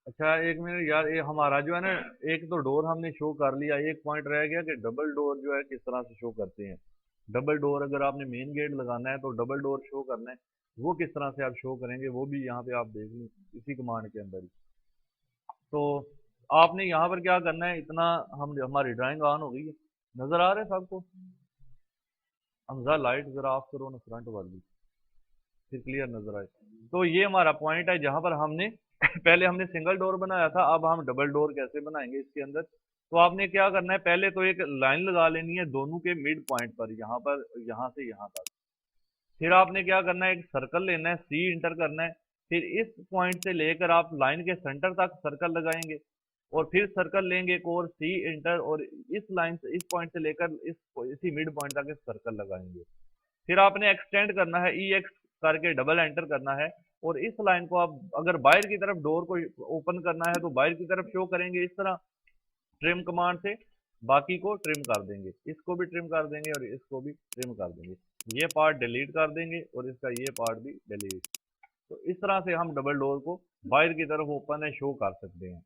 अच्छा एक मिनट यार, ये हमारा जो है ना, एक तो डोर हमने शो कर लिया, एक पॉइंट रह गया कि डबल डोर जो है किस तरह से शो करते हैं। डबल डोर अगर आपने मेन गेट लगाना है तो डबल डोर शो करना है, वो किस तरह से आप शो करेंगे वो भी यहाँ पे आप देख लें, इसी कमांड के अंदर ही। तो आपने यहाँ पर क्या करना है, इतना हम हमारी ड्राइंग ऑन हो गई है, नजर आ रहा है सबको? हमजा लाइट जरा ऑफ करो ना फ्रंट वाली, फिर क्लियर नजर आए। तो ये हमारा पॉइंट है जहां पर हमने पहले हमने सिंगल डोर बनाया था, अब हम डबल डोर कैसे बनाएंगे इसके अंदर। तो आपने क्या करना है, पहले तो एक लाइन लगा लेनी है दोनों के मिड पॉइंट पर, यहाँ पर, यहाँ से यहाँ तक। फिर आपने क्या करना है, एक सर्कल लेना है, सी इंटर करना है। फिर इस पॉइंट से लेकर आप लाइन के सेंटर तक सर्कल लगाएंगे, और फिर सर्कल लेंगे एक और, सी इंटर, और इस लाइन से, इस पॉइंट से लेकर इसी मिड पॉइंट तक इस सर्कल लगाएंगे। फिर आपने एक्सटेंड करना है, ई एक्स करके डबल एंटर करना है, और इस लाइन को आप अगर बाहर की तरफ डोर को ओपन करना है तो बाहर की तरफ शो करेंगे इस तरह, ट्रिम कमांड से। बाकी को ट्रिम कर देंगे, इसको भी ट्रिम कर देंगे और इसको भी ट्रिम कर देंगे। ये पार्ट डिलीट कर देंगे और इसका ये पार्ट भी डिलीट। तो इस तरह से हम डबल डोर को बाहर की तरफ ओपन है शो कर सकते हैं।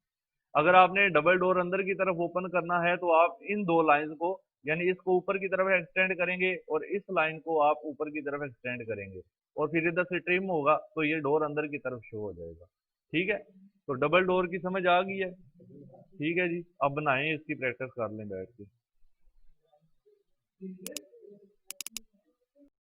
अगर आपने डबल डोर अंदर की तरफ ओपन करना है तो आप इन दो लाइंस को, यानी इसको ऊपर की तरफ एक्सटेंड करेंगे और इस लाइन को आप ऊपर की तरफ एक्सटेंड करेंगे, और फिर इधर से ट्रिम होगा तो ये डोर अंदर की तरफ शो हो जाएगा। ठीक है, तो डबल डोर की समझ आ गई है? ठीक है जी, अब बनाएं, इसकी प्रैक्टिस कर लें बैठ के।